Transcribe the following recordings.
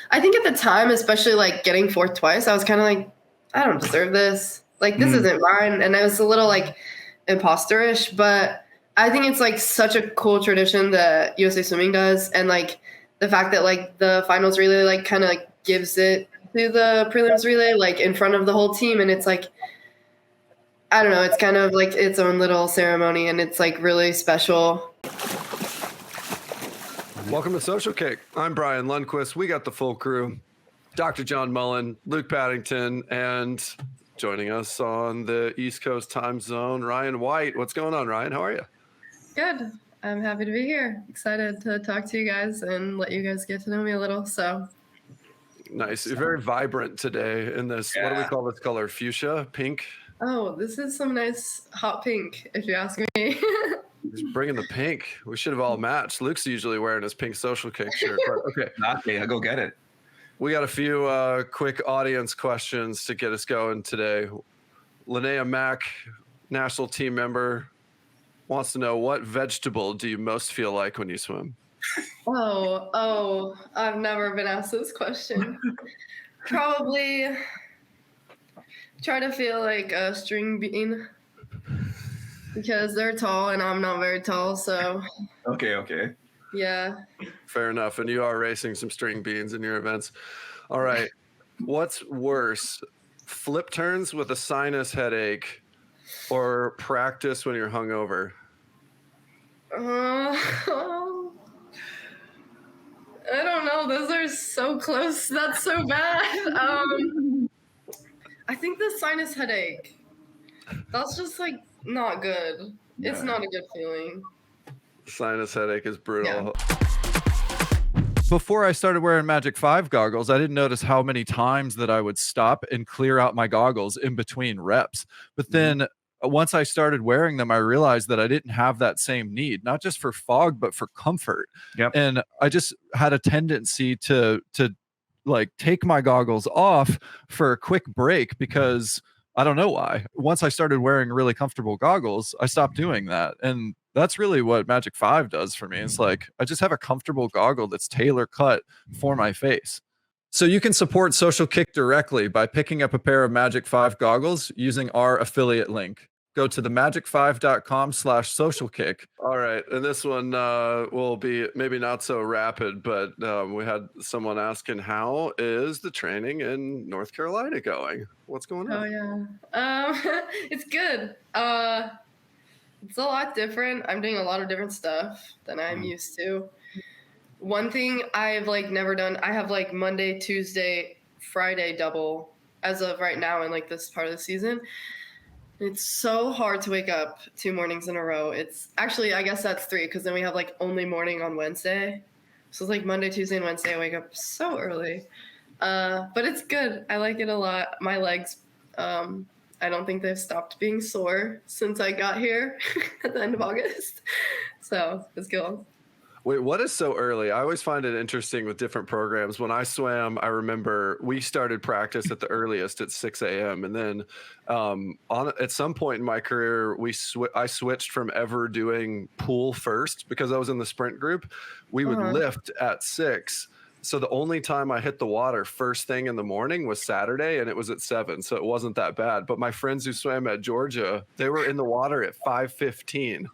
I think at the time, especially like getting fourth twice, I was kind of like, I don't deserve this. Like, this isn't mine. And I was a little like imposterish, but I think it's like such a cool tradition that USA Swimming does. And like the fact that like the finals relay like kind of like gives it to the prelims relay, like in front of the whole team. And it's like, I don't know, it's kind of like its own little ceremony and it's like really special. Welcome to Social Kick. I'm Brian Lundquist. We got the full crew. Dr. John Mullen, Luke Paddington, and joining us on the East Coast time zone, Rhyan White. What's going on, Ryan? How are you? Good. I'm happy to be here. Excited to talk to you guys and let you guys get to know me a little. So nice. You're very vibrant today in this. Yeah. What do we call this color? Fuchsia? Pink? Oh, this is some nice hot pink, if you ask me. He's bringing the pink. We should have all matched. Luke's usually wearing his pink Social Kick shirt. But okay. Okay, I'll go get it. We got a few quick audience questions to get us going today. Linnea Mack, national team member, wants to know, what vegetable do you most feel like when you swim? Oh, I've never been asked this question. Probably try to feel like a string bean because they're tall and I'm not very tall, so. Okay. Yeah. Fair enough. And you are racing some string beans in your events. All right. What's worse, flip turns with a sinus headache or practice when you're hungover? I don't know. Those are so close. That's so bad. I think the sinus headache. That's just like not good. Yeah. It's not a good feeling. Sinus headache is brutal. Yeah. Before I started wearing Magic 5 goggles, I didn't notice how many times that I would stop and clear out my goggles in between reps. But then once I started wearing them, I realized that I didn't have that same need, not just for fog, but for comfort. Yep. And I just had a tendency to like take my goggles off for a quick break because I don't know why. Once I started wearing really comfortable goggles, I stopped doing that. And that's really what Magic 5 does for me. It's like, I just have a comfortable goggle that's tailor cut for my face. So you can support Social Kick directly by picking up a pair of Magic 5 goggles using our affiliate link. Go to themagic5.com/socialkick. All right. And this one will be maybe not so rapid, but we had someone asking, how is the training in North Carolina going? What's going on? Oh, yeah. It's good. It's a lot different. I'm doing a lot of different stuff than I'm used to. One thing I've like never done, I have like Monday, Tuesday, Friday double as of right now in like this part of the season. It's so hard to wake up 2 mornings in a row. It's actually, I guess that's 3 because then we have like only morning on Wednesday. So it's like Monday, Tuesday, and Wednesday I wake up so early. But it's good. I like it a lot. My legs, I don't think they've stopped being sore since I got here at the end of August. So it's good. Wait, what is so early? I always find it interesting with different programs. When I swam, I remember we started practice at the earliest at 6 a.m. And then at some point in my career, I switched from ever doing pool first because I was in the sprint group. We would lift at 6. So the only time I hit the water first thing in the morning was Saturday, and it was at 7. So it wasn't that bad. But my friends who swam at Georgia, they were in the water at 5:15.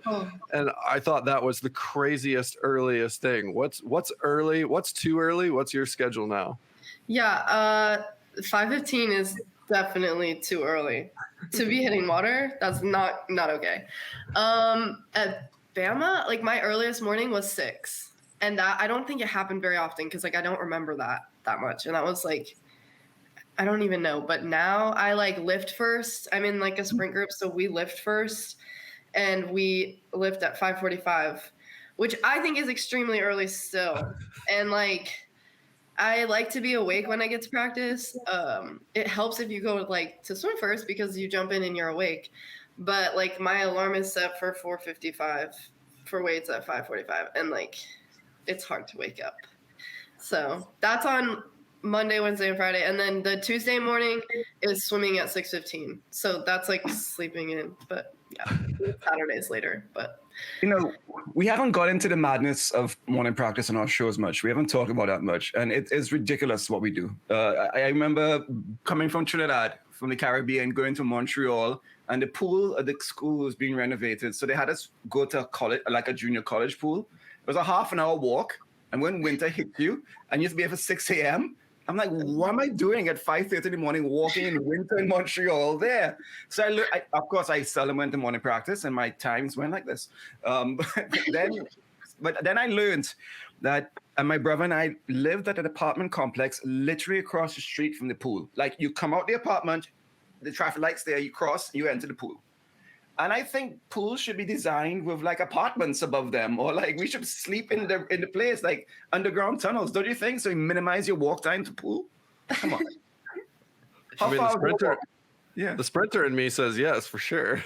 And I thought that was the craziest, earliest thing. What's early? What's too early? What's your schedule now? Yeah, 5:15 is definitely too early to be hitting water. That's not okay. At Bama, like my earliest morning was 6. And that I don't think it happened very often because like I don't remember that much. And that was like, I don't even know. But now I like lift first. I'm in like a sprint group, so we lift first, and we lift at 5:45, which I think is extremely early still. And like I like to be awake when I get to practice. It helps if you go like to swim first because you jump in and you're awake. But like my alarm is set for 4:55 for weights at 5:45, and like it's hard to wake up. So that's on Monday, Wednesday, and Friday. And then the Tuesday morning is swimming at 6:15. So that's like sleeping in, but yeah, Saturdays later. But You know, we haven't got into the madness of morning practice on our shows much. We haven't talked about that much. And it is ridiculous what we do. I remember coming from Trinidad, from the Caribbean, going to Montreal, and the pool at the school was being renovated. So they had us go to a college, like a junior college pool. It was a half an hour walk. And when winter hit you, and you have to be here for 6 a.m., I'm like, what am I doing at 5:30 in the morning, walking in winter in Montreal there? So of course, I seldom went to morning practice, and my times went like this. But then I learned that, and my brother and I lived at an apartment complex literally across the street from the pool. Like, you come out the apartment, the traffic lights there, you cross, you enter the pool. And I think pools should be designed with like apartments above them, or like we should sleep in the place, like underground tunnels. Don't you think? So you minimize your walk time to pool. Come on. I mean, the sprinter in me says yes for sure.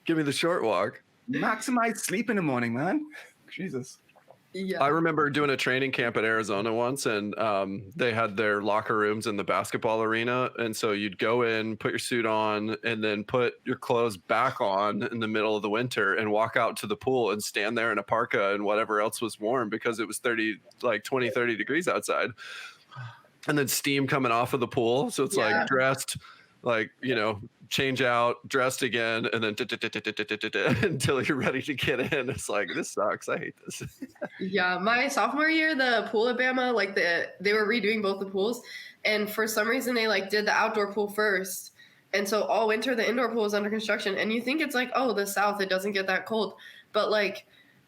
Give me the short walk. Maximize sleep in the morning, man. Jesus. Yeah. I remember doing a training camp in Arizona once, and they had their locker rooms in the basketball arena. And so you'd go in, put your suit on, and then put your clothes back on in the middle of the winter and walk out to the pool and stand there in a parka and whatever else was warm, because it was 20, 30 degrees outside. And then steam coming off of the pool. So it's like dressed, like, you know, change out, dressed again, and then until you're ready to get in. It's like, this sucks. I hate this. Yeah, my sophomore year, the pool at Bama, like they were redoing both the pools, and for some reason they like did the outdoor pool first, and so all winter the indoor pool was under construction. And you think it's like, oh, the South, it doesn't get that cold, but like,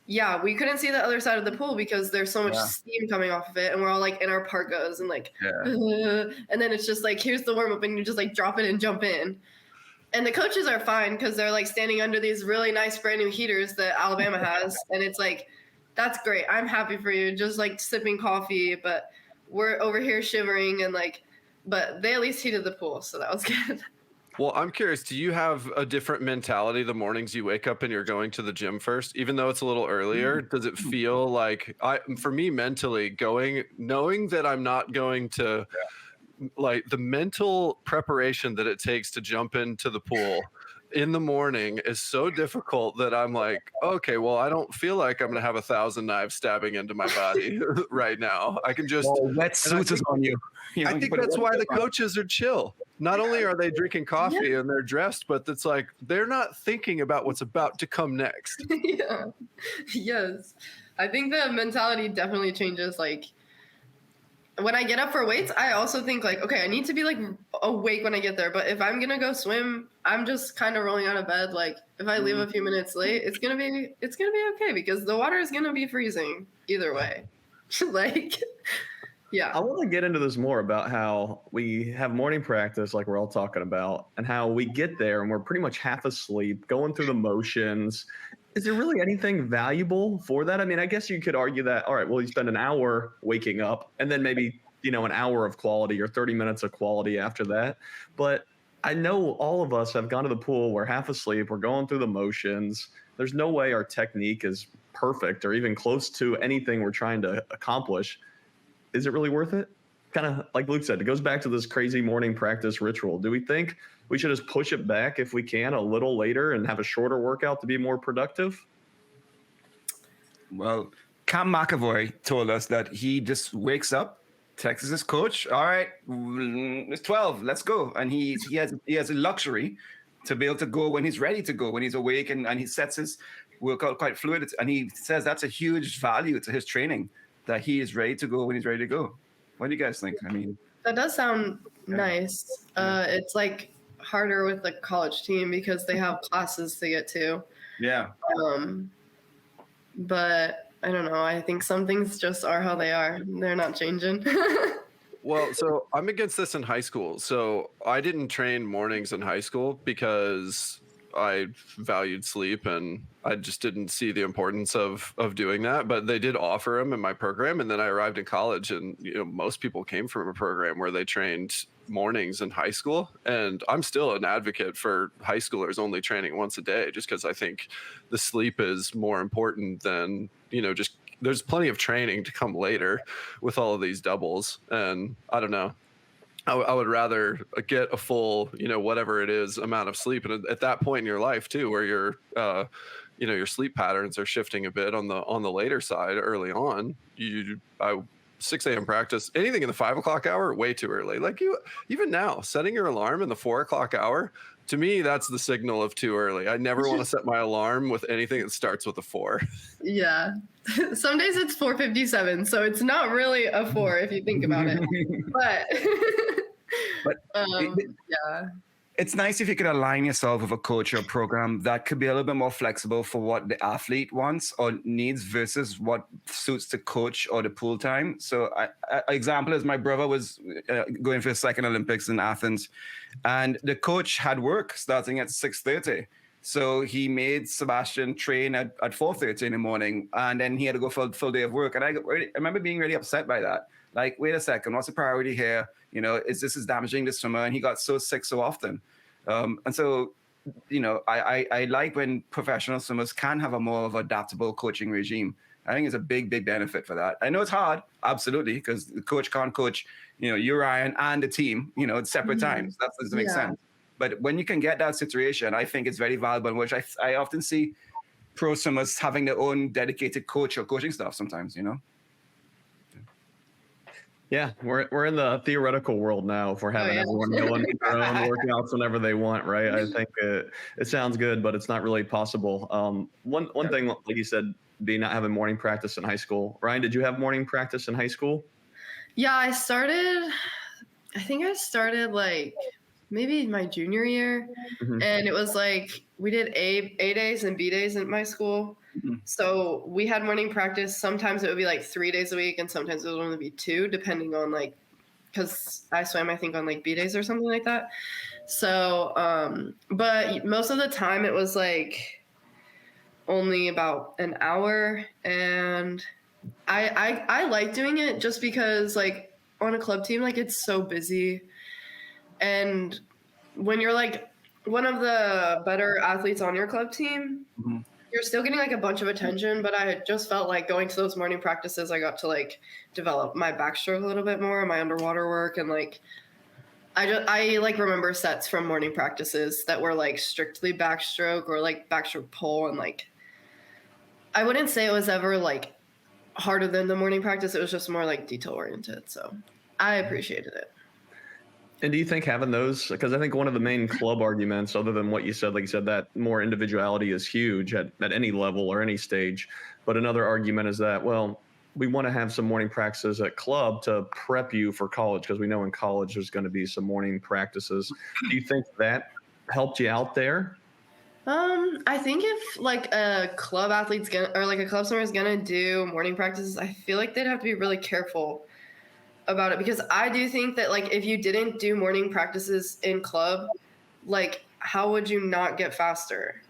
yeah, we couldn't see the other side of the pool because there's so much steam coming off of it, and we're all like in our parkas and like, and then it's just like, here's the warm up, and you just like drop it and jump in. And the coaches are fine because they're like standing under these really nice brand new heaters that Alabama has. And it's like, that's great. I'm happy for you. Just like sipping coffee, but we're over here shivering and like, but they at least heated the pool. So that was good. Well, I'm curious, do you have a different mentality the mornings you wake up and you're going to the gym first, even though it's a little earlier? Does it feel like, for me mentally, knowing that I'm not going to, like, the mental preparation that it takes to jump into the pool in the morning is so difficult that I'm like, okay, well, I don't feel like I'm going to have 1,000 knives stabbing into my body right now. I can just wetsuit is on you. I think that's why the coaches are chill. Not only are they drinking coffee and they're dressed, but it's like they're not thinking about what's about to come next. Yeah. Yes. I think the mentality definitely changes. Like, when I get up for weights, I also think like, okay, I need to be like awake when I get there. But if I'm gonna go swim, I'm just kind of rolling out of bed. Like, if I leave a few minutes late, it's gonna be okay because the water is gonna be freezing either way. Like, yeah. I want to get into this more about how we have morning practice, like we're all talking about, and how we get there and we're pretty much half asleep, going through the motions. Is there really anything valuable for that? I mean, I guess you could argue that, all right, well, you spend an hour waking up and then maybe, you know, an hour of quality or 30 minutes of quality after that. But I know all of us have gone to the pool. We're half asleep. We're going through the motions. There's no way our technique is perfect or even close to anything we're trying to accomplish. Is it really worth it? Kind of like Luke said, it goes back to this crazy morning practice ritual. Do we think we should just push it back if we can a little later and have a shorter workout to be more productive? Well, Cam McAvoy told us that he just wakes up, texts his coach, all right, it's 12, let's go. And he has a luxury to be able to go when he's ready to go, when he's awake, and he sets his workout quite fluid. And he says that's a huge value to his training, that he is ready to go when he's ready to go. What do you guys think? I mean, that does sound nice. It's like harder with the college team because they have classes to get to. Yeah. But I don't know. I think some things just are how they are. They're not changing. Well, so I'm against this in high school. So I didn't train mornings in high school because I valued sleep and I just didn't see the importance of doing that. But they did offer them in my program. And then I arrived in college and, you know, most people came from a program where they trained mornings in high school. And I'm still an advocate for high schoolers only training once a day, just because I think the sleep is more important than, you know, just there's plenty of training to come later with all of these doubles. And I don't know. I would rather get a full, whatever it is, amount of sleep. And at that point in your life too, where your sleep patterns are shifting a bit on the later side early on, 6 a.m. practice, anything in the 5 o'clock hour, way too early. Like even now, setting your alarm in the 4 o'clock hour, to me, that's the signal of too early. I never want to set my alarm with anything that starts with a 4. Yeah. Some days it's 4:57, so it's not really a 4 if you think about it. But, yeah. It's nice if you could align yourself with a coach or program that could be a little bit more flexible for what the athlete wants or needs versus what suits the coach or the pool time. So, example is my brother was going for his second Olympics in Athens, and the coach had work starting at 6:30. So he made Sebastian train at 4:30 in the morning, and then he had to go for a full day of work. And I remember being really upset by that. Like, wait a second, what's the priority here? This is damaging the swimmer, and he got so sick so often. And so, I like when professional swimmers can have a more of adaptable coaching regime. I think it's a big, big benefit for that. I know it's hard, absolutely, because the coach can't coach, you, Ryan, and the team, at separate times. That doesn't make sense. But when you can get that situation, I think it's very valuable, which I often see pro swimmers having their own dedicated coach or coaching staff sometimes, Yeah, we're in the theoretical world now. If we're having everyone go on their own workouts whenever they want, right? I think it sounds good, but it's not really possible. One thing, like you said, being not having morning practice in high school. Ryan, did you have morning practice in high school? Yeah, I think I started like maybe my junior year, and it was like we did A days and B days in my school. So we had morning practice. Sometimes it would be like 3 days a week, and sometimes it would only be 2, depending on because I swam, I think, on like B days or something like that. So, but most of the time it was like only about an hour, and I like doing it just because like on a club team, like it's so busy, and when you're like one of the better athletes on your club team, you're still getting like a bunch of attention. But I just felt like going to those morning practices, I got to like develop my backstroke a little bit more, my underwater work, and like I like remember sets from morning practices that were like strictly backstroke or like backstroke pull, and like I wouldn't say it was ever like harder than the morning practice. It was just more like detail oriented, so I appreciated it. And do you think having those, because I think one of the main club arguments, other than what you said, like you said, that more individuality is huge at any level or any stage. But another argument is that, well, we want to have some morning practices at club to prep you for college, because we know in college there's going to be some morning practices. Do you think that helped you out there? I think if like a club athlete's or like a club swimmer is gonna do morning practices, I feel like they'd have to be really careful about it, because I do think that like if you didn't do morning practices in club, like how would you not get faster?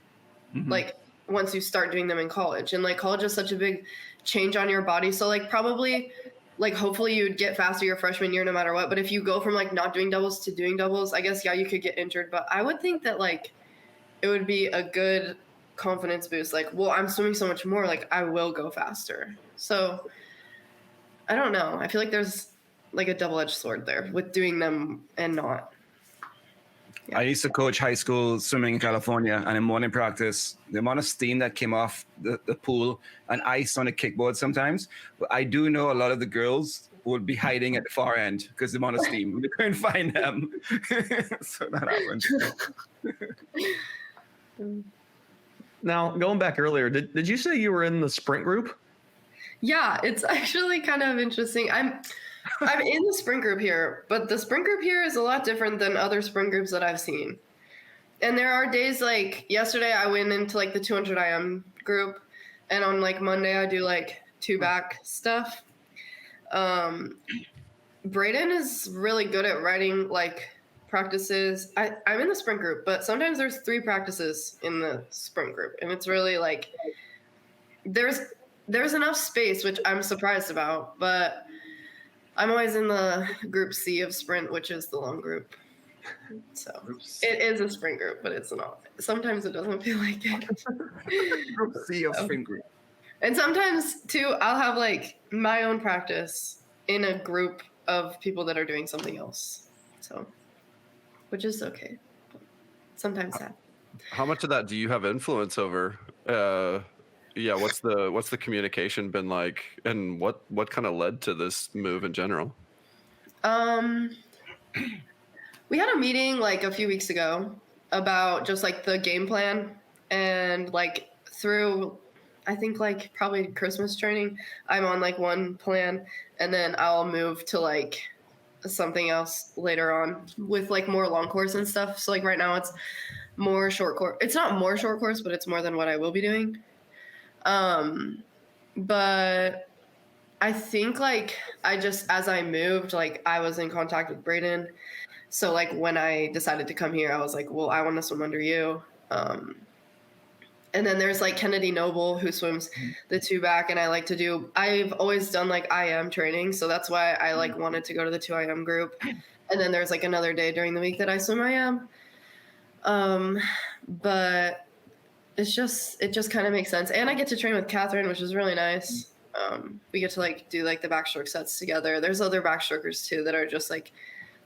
Like once you start doing them in college, and like college is such a big change on your body. So like probably like hopefully you'd get faster your freshman year no matter what. But if you go from like not doing doubles to doing doubles, I guess, yeah, you could get injured. But I would think that like it would be a good confidence boost. Like, well, I'm swimming so much more, like I will go faster. So I don't know. I feel like there's like a double-edged sword there with doing them and not. I used to coach high school swimming in California, and in morning practice, the amount of steam that came off the pool and ice on the kickboard sometimes. But I do know a lot of the girls would be hiding at the far end because the amount of steam. We couldn't find them. So that happened. Now, going back earlier, did you say you were in the sprint group? Yeah, it's actually kind of interesting. I'm in the sprint group here, but the sprint group here is a lot different than other sprint groups that I've seen. And there are days like yesterday I went into like the 200 IM group, and on like Monday I do like 2 back stuff. Brayden is really good at writing like practices. I'm in the sprint group, but sometimes there's 3 practices in the sprint group, and it's really like there's enough space, which I'm surprised about, but I'm always in the group C of sprint, which is the long group. So it is a sprint group, but it's not. Sometimes it doesn't feel like it. Group C of sprint group. And sometimes too, I'll have like my own practice in a group of people that are doing something else. So, which is okay. Sometimes sad. How much of that do you have influence over? Yeah, what's the communication been like, and what kind of led to this move in general? We had a meeting like a few weeks ago about just like the game plan, and like through I think like probably Christmas training, I'm on like one plan, and then I'll move to like something else later on with like more long course and stuff. So like right now it's more short course. It's not more short course, but it's more than what I will be doing. But I think like I just, as I moved, like I was in contact with Brayden. So like when I decided to come here, I was like, well, I want to swim under you. And then there's like Kennedy Noble who swims the 2-back, and I've always done like IM training. So that's why I like wanted to go to the 2 IM group. And then there's like another day during the week that I swim IM. But it just kind of makes sense. And I get to train with Katherine, which is really nice. We get to like do like the backstroke sets together. There's other backstrokers too that are just like,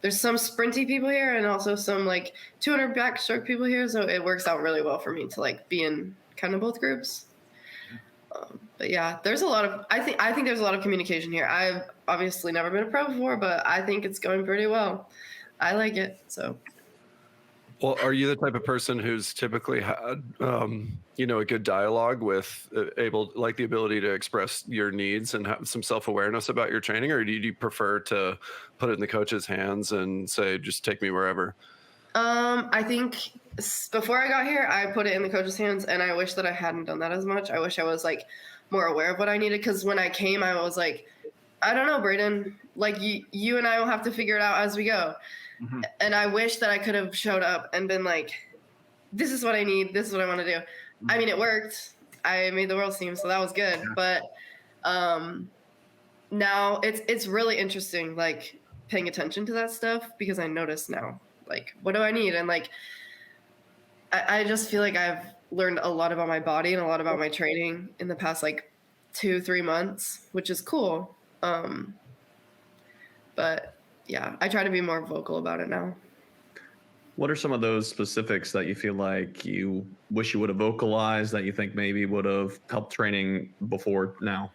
there's some sprinty people here and also some like 200 backstroke people here. So it works out really well for me to like be in kind of both groups. But yeah, there's a lot of, I think there's a lot of communication here. I've obviously never been a pro before, but I think it's going pretty well. I like it. So. Well, are you the type of person who's typically had, a good dialogue with the ability to express your needs and have some self-awareness about your training, or do you prefer to put it in the coach's hands and say, just take me wherever? I think before I got here, I put it in the coach's hands, and I wish that I hadn't done that as much. I wish I was like more aware of what I needed, because when I came, I was like, I don't know, Brayden, like you and I will have to figure it out as we go. Mm-hmm. And I wish that I could have showed up and been like, this is what I need. This is what I want to do. Mm-hmm. I mean, it worked. I made the world team, so that was good. Yeah. But now it's really interesting, like paying attention to that stuff, because I notice now, like, what do I need? And like, I just feel like I've learned a lot about my body and a lot about my training in the past like 2-3 months, which is cool. But yeah, I try to be more vocal about it now. What are some of those specifics that you feel like you wish you would have vocalized, that you think maybe would have helped training before now?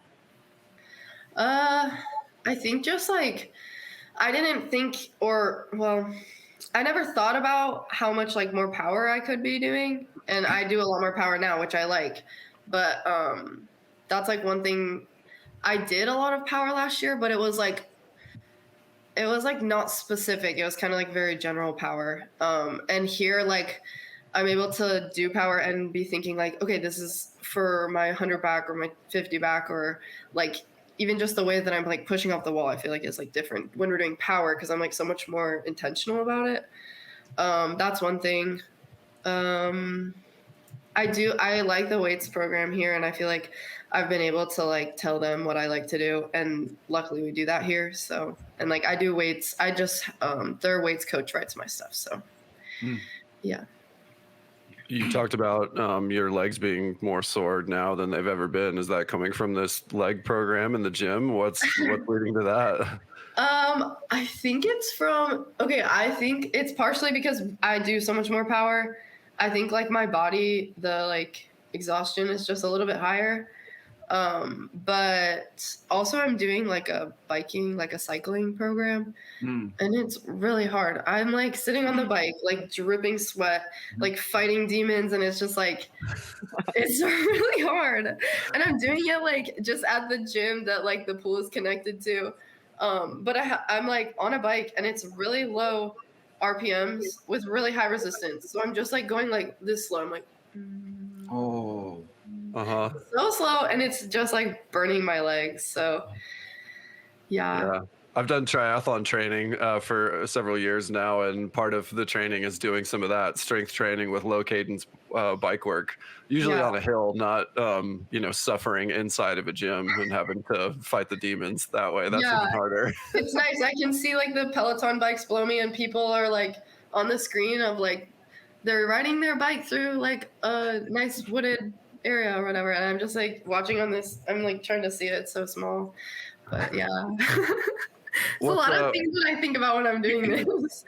I think just like, I didn't think, I never thought about how much like more power I could be doing. And I do a lot more power now, which I like. But that's like one thing. I did a lot of power last year, but it was like not specific. It was kind of like very general power. And here, like, I'm able to do power and be thinking like, okay, this is for my 100 back or my 50 back, or like even just the way that I'm like pushing off the wall, I feel like is like different when we're doing power, because I'm like so much more intentional about it. That's one thing. I like the weights program here, and I feel like I've been able to like tell them what I like to do, and luckily we do that here. So, and like I do weights, I just their weights coach writes my stuff. So yeah. You talked about your legs being more sore now than they've ever been. Is that coming from this leg program in the gym? What's leading to that? I think I think it's partially because I do so much more power. I think like my body, the like exhaustion is just a little bit higher. But also I'm doing like a cycling program, and it's really hard. I'm like sitting on the bike, like dripping sweat, like fighting demons. And it's just like, it's really hard. And I'm doing it like just at the gym that like the pool is connected to. But I'm like on a bike, and it's really low RPMs with really high resistance. So I'm just like going like this slow. I'm like, oh. So slow, and it's just like burning my legs. So yeah. I've done triathlon training for several years now, and part of the training is doing some of that strength training with low cadence bike work, usually on a hill, not suffering inside of a gym and having to fight the demons that way. That's even harder. It's nice. I can see like the Peloton bikes below me, and people are like on the screen of like they're riding their bike through like a nice wooded area or whatever, and I'm just like watching on this. I'm like trying to see it. It's so small, but yeah. It's a lot of things that I think about when I'm doing this.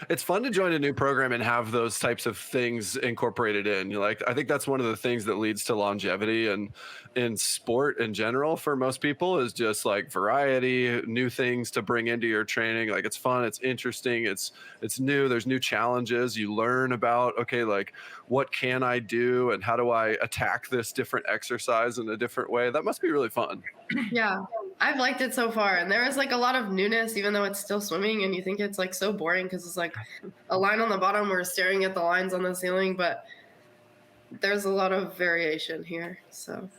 It's fun to join a new program and have those types of things incorporated in. I think that's one of the things that leads to longevity and in sport in general for most people is just like variety, new things to bring into your training. Like it's fun, it's interesting, it's new. There's new challenges. You learn about, okay, like what can I do and how do I attack this different exercise in a different way? That must be really fun. Yeah, I've liked it so far. And there is like a lot of newness, even though it's still swimming and you think it's like so boring because it's like a line on the bottom. We're staring at the lines on the ceiling, but there's a lot of variation here. So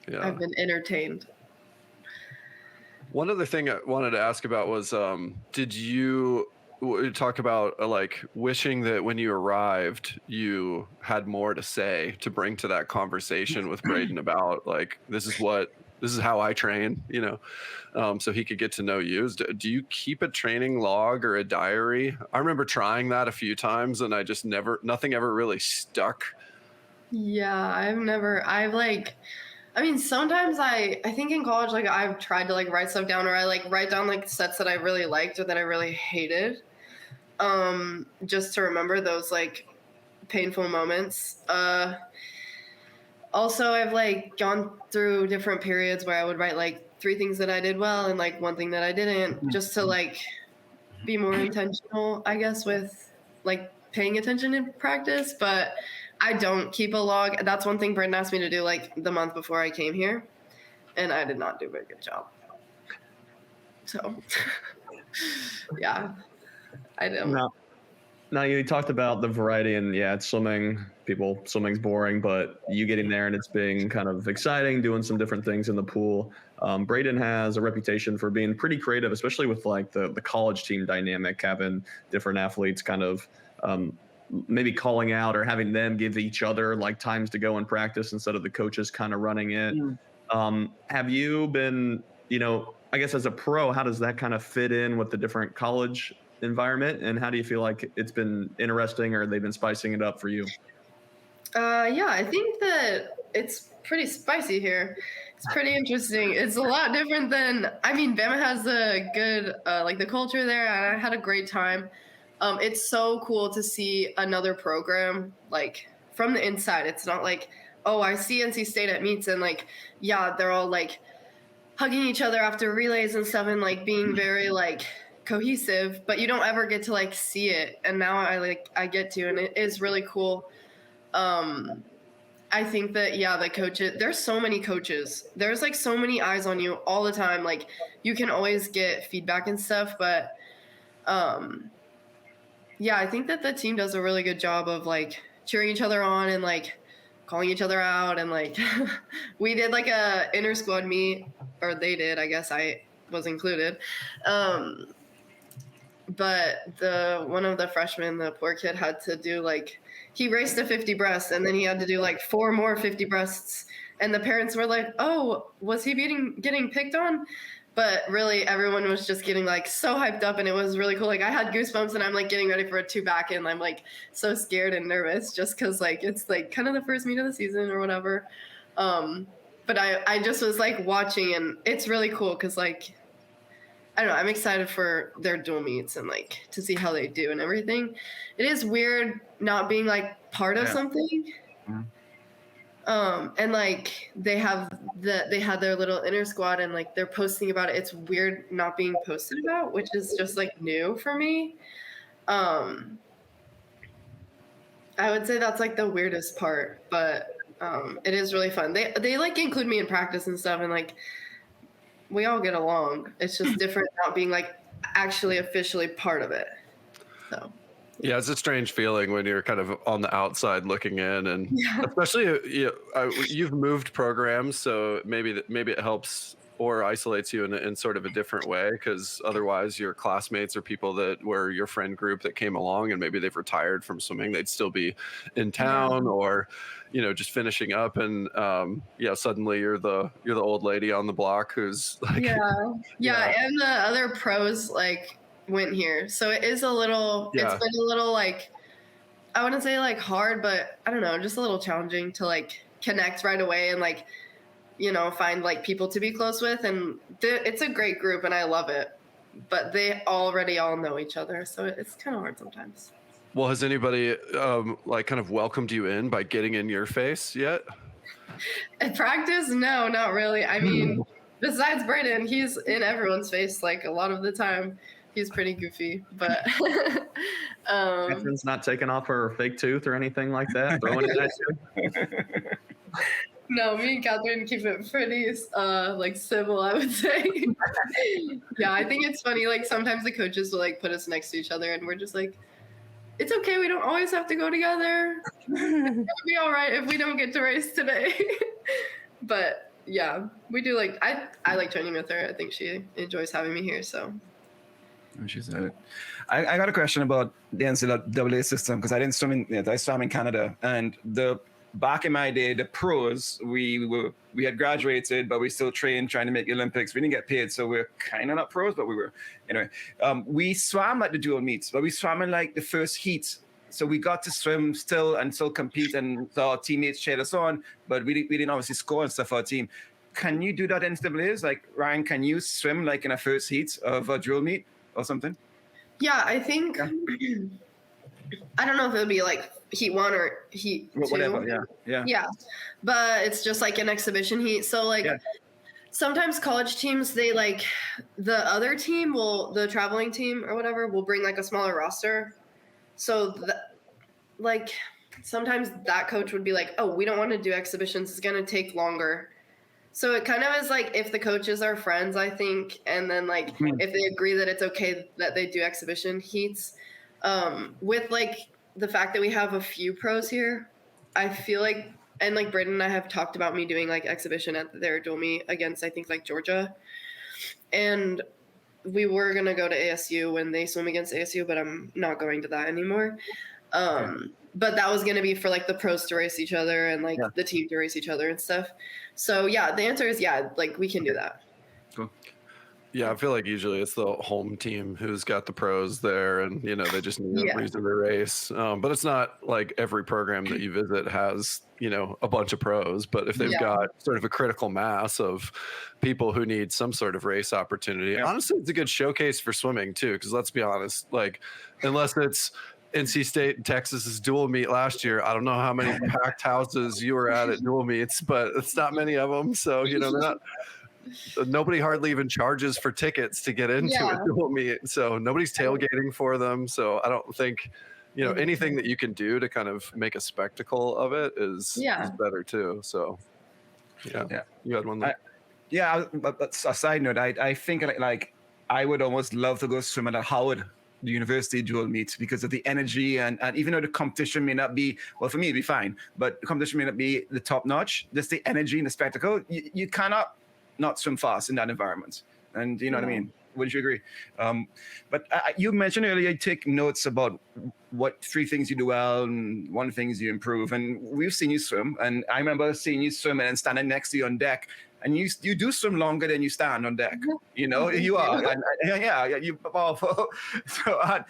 yeah. I've been entertained. One other thing I wanted to ask about was, did you talk about like wishing that when you arrived, you had more to say to bring to that conversation with Braden about like, this is how I train, so he could get to know you. Do you keep a training log or a diary? I remember trying that a few times and nothing ever really stuck. Yeah, sometimes I think in college, like I've tried to like write stuff down or I like write down like sets that I really liked or that I really hated. Just to remember those like painful moments. Also, I've like gone through different periods where I would write like 3 things that I did well and like 1 thing that I didn't, just to like be more intentional, I guess, with like paying attention in practice. But I don't keep a log. That's one thing Brendan asked me to do like the month before I came here, and I did not do a very good job. So, yeah, I don't. Now you talked about the variety and yeah, it's swimming's boring, but you getting there and it's being kind of exciting, doing some different things in the pool. Braden has a reputation for being pretty creative, especially with like the college team dynamic, having different athletes kind of maybe calling out or having them give each other like times to go and practice instead of the coaches kind of running it. Have you been, I guess as a pro, how does that kind of fit in with the different college environment, and how do you feel like it's been interesting or they've been spicing it up for you? Yeah, I think that it's pretty spicy here. It's pretty interesting. It's a lot different than, Bama has a good, like the culture there, and I had a great time. It's so cool to see another program, like from the inside. It's not like, oh, I see NC State at meets and like, yeah, they're all like hugging each other after relays and stuff and like being very like cohesive, but you don't ever get to like see it. And now I get to, and it is really cool. I think that, yeah, the coaches, there's so many coaches. There's like so many eyes on you all the time. Like you can always get feedback and stuff, but yeah, I think that the team does a really good job of like cheering each other on and like calling each other out. And like we did like a inter squad meet, or they did, I guess I was included. But one of the freshmen, the poor kid, had to do like, he raced a 50 breast and then he had to do like 4 more 50 breasts. And the parents were like, oh, was he getting picked on? But really everyone was just getting like so hyped up, and it was really cool. Like I had goosebumps and I'm like getting ready for a 2 back, and I'm like so scared and nervous just cause like it's like kind of the first meet of the season or whatever. But I just was like watching, and it's really cool cause like, I don't know, I'm excited for their dual meets and like to see how they do and everything. It is weird not being like part of something. Mm-hmm. And like they had their little inner squad and like they're posting about it. It's weird not being posted about, which is just like new for me. I would say that's like the weirdest part, but it is really fun. They like include me in practice and stuff, and like we all get along. It's just different not being like actually officially part of it. So yeah, it's a strange feeling when you're kind of on the outside looking in, and especially you've moved programs, so maybe it helps or isolates you in sort of a different way, because otherwise your classmates or people that were your friend group that came along and maybe they've retired from swimming, they'd still be in town or just finishing up, and suddenly you're the old lady on the block who's like and the other pros like went here, so it is a little it's been a little like, I wouldn't say like hard, but I don't know, just a little challenging to like connect right away and like find like people to be close with, and it's a great group and I love it, but they already all know each other, so it's kind of hard sometimes. Well, has anybody like kind of welcomed you in by getting in your face yet? At practice, no, not really. I mean, besides Brayden, he's in everyone's face like a lot of the time. He's pretty goofy, but Catherine's not taking off her fake tooth or anything like that, throwing it at you. no, me and Catherine keep it pretty like civil, I would say. Yeah, I think it's funny. Like sometimes the coaches will like put us next to each other, and we're just like, it's okay. We don't always have to go together. It'll be all right if we don't get to race today. But yeah, we do like I like training with her. I think she enjoys having me here. So. She said it. I got a question about the NCAA system because I didn't swim I swam in Canada, and back in my day, the pros we had graduated, but we still trained trying to make the Olympics. We didn't get paid, so we're kind of not pros, but we were anyway. We swam at the dual meets, but we swam in like the first heat, so we got to swim still and still compete, and so our teammates cheered us on, but we didn't obviously score and stuff for our team. Can you do that in NCAAs? Like Ryan, can you swim like in a first heat of a dual meet or something? Yeah, I think. Yeah. I don't know if it'll be like heat 1 or heat 2. Whatever, yeah. But it's just like an exhibition heat. So like sometimes college teams, they like the other team the traveling team or whatever will bring like a smaller roster. So like sometimes that coach would be like, oh, we don't want to do exhibitions. It's going to take longer. So it kind of is like if the coaches are friends, I think, and then like if they agree that it's okay that they do exhibition heats, with like the fact that we have a few pros here, I feel like, and like Brayden and I have talked about me doing like exhibition at their dual meet against, I think like Georgia, and we were going to go to ASU when they swim against ASU, but I'm not going to that anymore. But that was going to be for like the pros to race each other and like the team to race each other and stuff. So yeah, the answer is like we can do that. Cool. Yeah, I feel like usually it's the home team who's got the pros there, and they just need a reason to race. But it's not like every program that you visit has a bunch of pros. But if they've got sort of a critical mass of people who need some sort of race opportunity, honestly, it's a good showcase for swimming too. Because let's be honest, like unless it's NC State and Texas's dual meet last year, I don't know how many packed houses you were at dual meets, but it's not many of them. So they're not. Nobody hardly even charges for tickets to get into a dual meet, so nobody's tailgating for them. So I don't think anything that you can do to kind of make a spectacle of it is better too. So you had one. But a side note, I think like I would almost love to go swim at a Howard University dual meet because of the energy and even though the competition may not be, well, for me it'd be fine, but the competition may not be the top notch, just the energy and the spectacle, you cannot not swim fast in that environment. And you know what I mean? Wouldn't you agree? But you mentioned earlier you take notes about what 3 things you do well and 1 things you improve. And we've seen you swim. And I remember seeing you swim and standing next to you on deck. And you do swim longer than you stand on deck. You are. And, you're powerful. So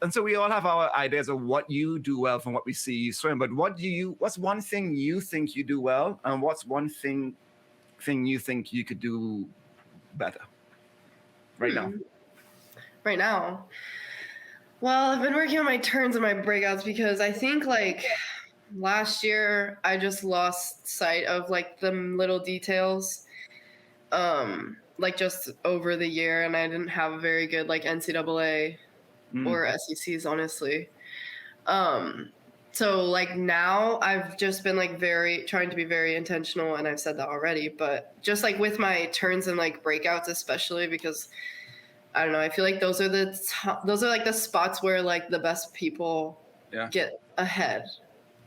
so we all have our ideas of what you do well from what we see you swim. But what's one thing you think you do well? And what's one thing you think you could do better right now? Well, I've been working on my turns and my breakouts because I think like last year I just lost sight of like the little details like just over the year, and I didn't have a very good like NCAA or SECs honestly. So like now I've just been like trying to be very intentional, and I've said that already, but just like with my turns and like breakouts, especially because I don't know, I feel like those are like the spots where like the best people get ahead,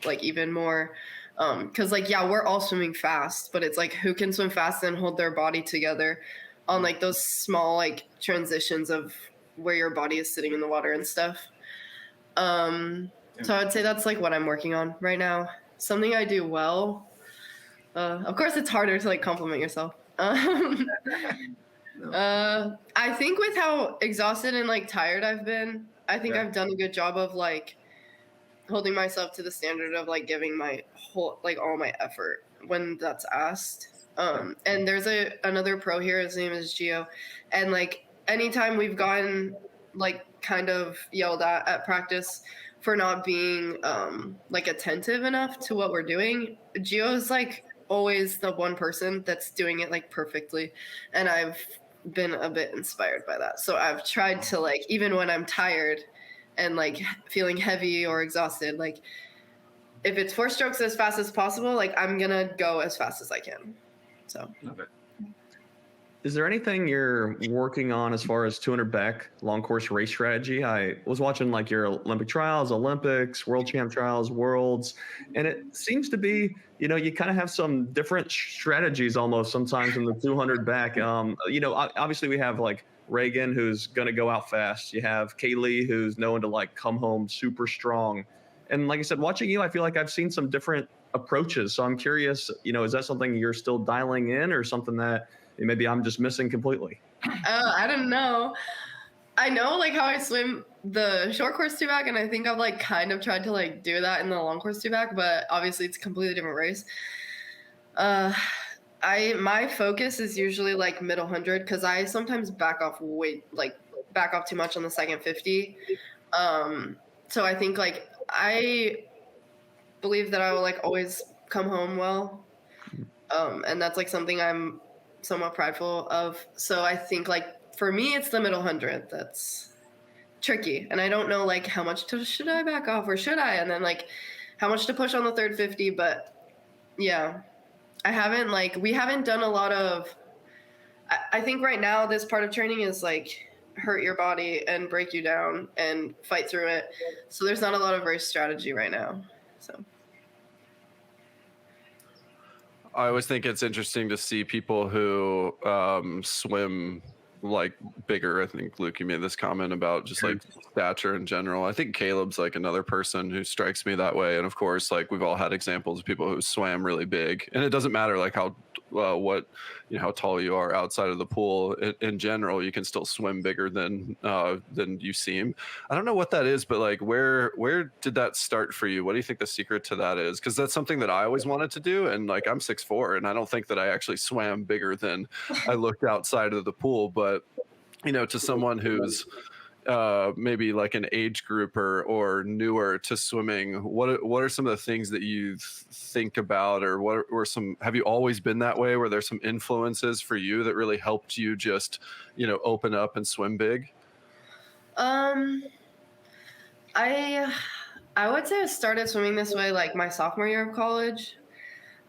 like even more. Cause like, we're all swimming fast, but it's like who can swim fast and hold their body together on like those small like transitions of where your body is sitting in the water and stuff. So I would say that's like what I'm working on right now. Something I do well. Of course, it's harder to like compliment yourself. I think with how exhausted and like tired I've been, I think I've done a good job of like holding myself to the standard of like giving my whole, like all my effort when that's asked. And there's another pro here. His name is Gio, and like anytime we've gotten like kind of yelled at practice for not being like attentive enough to what we're doing, Gio's like always the one person that's doing it like perfectly, and I've been a bit inspired by that. So I've tried to like, even when I'm tired and like feeling heavy or exhausted, like if it's 4 strokes as fast as possible, like I'm gonna go as fast as I can. So Love it. Is there anything you're working on as far as 200 back long course race strategy? I was watching like your Olympic trials, Olympics, World Champ trials, Worlds, and it seems to be, you know, you kind of have some different strategies almost sometimes in the 200 back. You know, obviously we have like Reagan, who's going to go out fast. You have Kaylee, who's known to like come home super strong. And like I said, watching you, I feel like I've seen some different approaches. So I'm curious, you know, is that something you're still dialing in or something that maybe I'm just missing completely? I don't know. I know like how I swim the short course 2-back, and I think I've like kind of tried to like do that in the long course 2-back, but obviously it's a completely different race. My focus is usually like middle 100 because I sometimes back off too much on the second 50. So I think like I believe that I will like always come home well, and that's like something I'm somewhat prideful of. So I think like for me it's the middle 100 that's tricky, and I don't know like how much should I back off or should I, and then like how much to push on the third 50. But yeah, we haven't done a lot of, I think right now this part of training is like hurt your body and break you down and fight through it, so there's not a lot of race strategy right now. So I always think it's interesting to see people who swim like bigger. I think Luke, you made this comment about just like stature in general. I think Caleb's like another person who strikes me that way. And of course, like we've all had examples of people who swam really big, and it doesn't matter like how how tall you are outside of the pool. In general, you can still swim bigger than you seem. I don't know what that is, but like where did that start for you? What do you think the secret to that is? Because that's something that I always wanted to do, and like I'm 6'4", and I don't think that I actually swam bigger than I looked outside of the pool. But you know, to someone who's maybe like an age grouper or newer to swimming, what are some of the things that you think about, or what were some, have you always been that way? Were there some influences for you that really helped you just, you know, open up and swim big? I would say I started swimming this way like my sophomore year of college.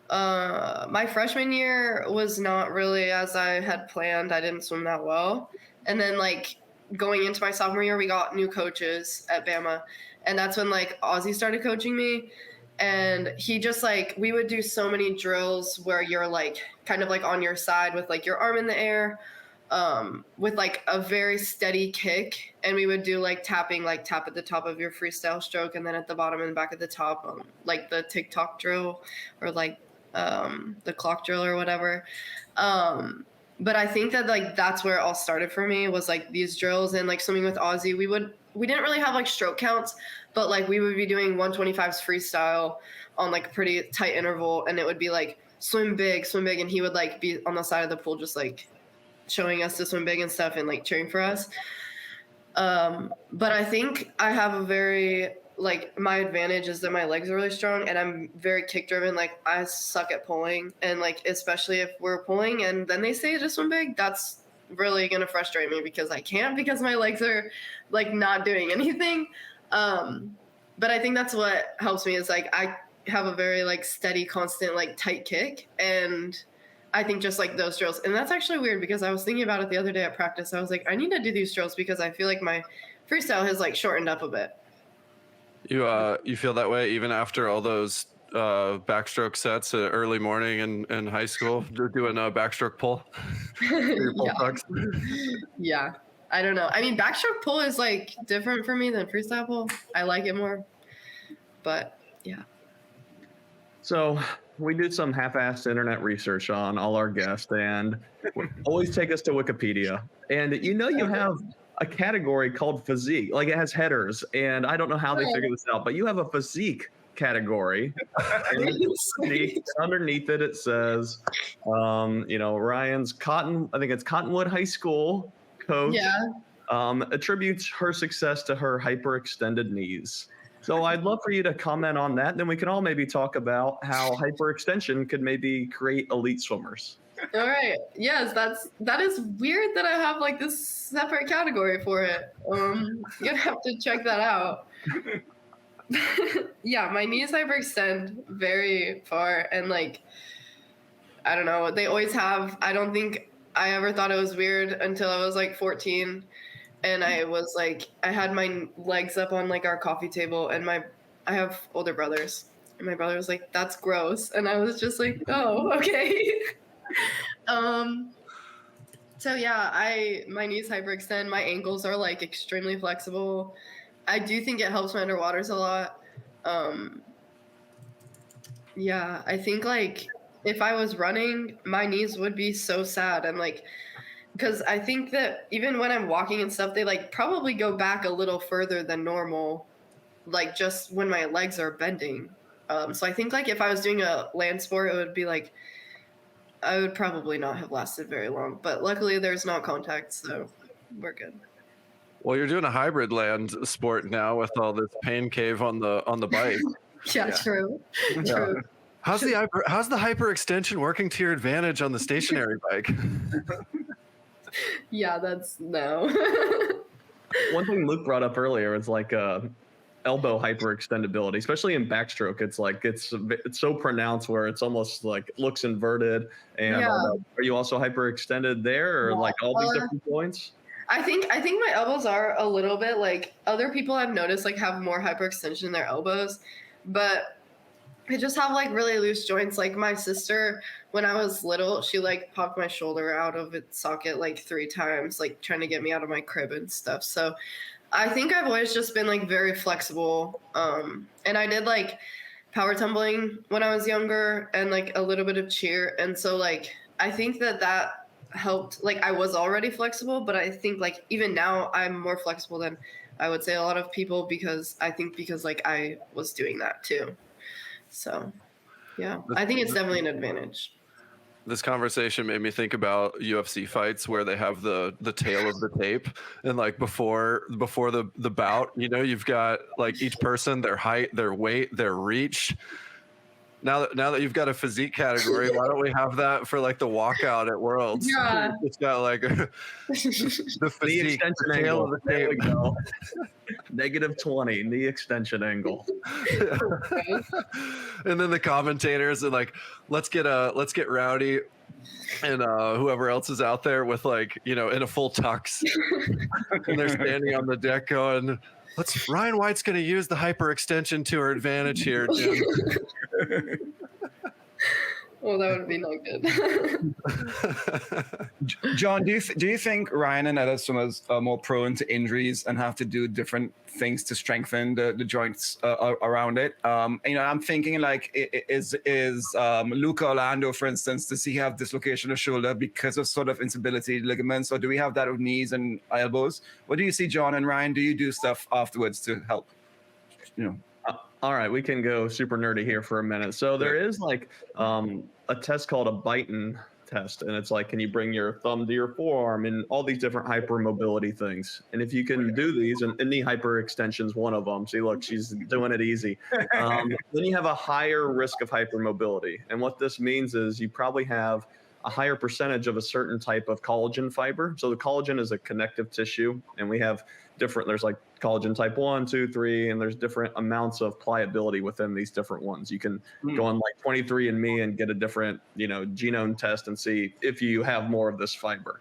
My freshman year was not really as I had planned. I didn't swim that well. And then like going into my sophomore year, we got new coaches at Bama, and that's when like Ozzy started coaching me. And he just like, we would do so many drills where you're like kind of like on your side with like your arm in the air, with like a very steady kick. And we would do like tapping, like tap at the top of your freestyle stroke, and then at the bottom and back at the top, like the TikTok drill or like the clock drill or whatever. But I think that like that's where it all started for me, was like these drills and like swimming with Ozzy. We didn't really have like stroke counts, but like we would be doing 125s freestyle on like a pretty tight interval, and it would be like swim big, and he would like be on the side of the pool just like showing us to swim big and stuff and like cheering for us. But I think I have a very, like, my advantage is that my legs are really strong and I'm very kick driven. Like I suck at pulling, and like especially if we're pulling and then they say just swim big, that's really gonna frustrate me because I can't, because my legs are like not doing anything. But I think that's what helps me is like I have a very like steady, constant, like tight kick, and I think just like those drills. And that's actually weird because I was thinking about it the other day at practice. I was like, I need to do these drills because I feel like my freestyle has like shortened up a bit. You feel that way even after all those backstroke sets early morning in high school, doing a backstroke pull? Yeah, I don't know. I mean, backstroke pull is like different for me than freestyle pull. I like it more, but yeah. So we did some half-assed internet research on all our guests, and always take us to Wikipedia. And you know, you have a category called physique, like it has headers, and I don't know how they figure this out, but you have a physique category. Underneath it, it says, Ryan's Cottonwood High School coach attributes her success to her hyperextended knees. So I'd love for you to comment on that. Then we can all maybe talk about how hyperextension could maybe create elite swimmers. All right. Yes, that is weird that I have like this separate category for it. You're gonna have to check that out. Yeah, my knees hyperextend very far, and like I don't know, they always have. I don't think I ever thought it was weird until I was like 14, and I was like, I had my legs up on like our coffee table, and I have older brothers, and my brother was like, "That's gross," and I was just like, "Oh, okay." So yeah, my knees hyperextend. My ankles are like extremely flexible. I do think it helps my underwaters a lot. Yeah, I think like if I was running, my knees would be so sad. And like, because I think that even when I'm walking and stuff, they like probably go back a little further than normal, like just when my legs are bending. So I think like if I was doing a land sport, it would be like, I would probably not have lasted very long, but luckily there's not contact, so we're good. Well, you're doing a hybrid land sport now with all this pain cave on the bike. Yeah, true. True. How's the hyperextension working to your advantage on the stationary bike? Yeah, that's no. One thing Luke brought up earlier is like elbow hyperextendability, especially in backstroke. It's like it's so pronounced where it's almost like looks inverted. And are you also hyperextended there, or like all these different points? I think my elbows are a little bit like other people I've noticed like have more hyperextension in their elbows, but I just have like really loose joints. Like my sister, when I was little, she like popped my shoulder out of its socket like 3 times, like trying to get me out of my crib and stuff. So I think I've always just been like very flexible. And I did like power tumbling when I was younger and like a little bit of cheer. And so like, I think that helped. Like I was already flexible, but I think like even now I'm more flexible than I would say a lot of people because like I was doing that too. So yeah, I think it's definitely an advantage. This conversation made me think about UFC fights where they have the tail of the tape, and like before the bout, you've got like each person, their height, their weight, their reach. Now that you've got a physique category, why don't we have that for like the walkout at Worlds? Yeah. It's got like the physique, the tail of the tape. -20, knee extension angle. And then the commentators are like, let's get Rowdy and whoever else is out there with like, in a full tux. And they're standing on the deck going, Rhyan White's going to use the hyperextension to her advantage here, Jim. Well, that would be not good. John, do you think Ryan and other swimmers are more prone to injuries and have to do different things to strengthen the joints around it? I'm thinking like, is Luca Orlando, for instance, does he have dislocation of shoulder because of sort of instability ligaments, or do we have that with knees and elbows? What do you see, John and Ryan? Do you do stuff afterwards to help? All right, we can go super nerdy here for a minute. So there is like a test called a Byton test, and it's like, can you bring your thumb to your forearm and all these different hypermobility things? And if you can do these, and knee hyperextension is one of them. See, look, she's doing it easy. Then you have a higher risk of hypermobility. And what this means is you probably have a higher percentage of a certain type of collagen fiber. So the collagen is a connective tissue, and we have there's like collagen type 1, 2, 3, and there's different amounts of pliability within these different ones. You can go on like 23andMe and get a different, genome test and see if you have more of this fiber.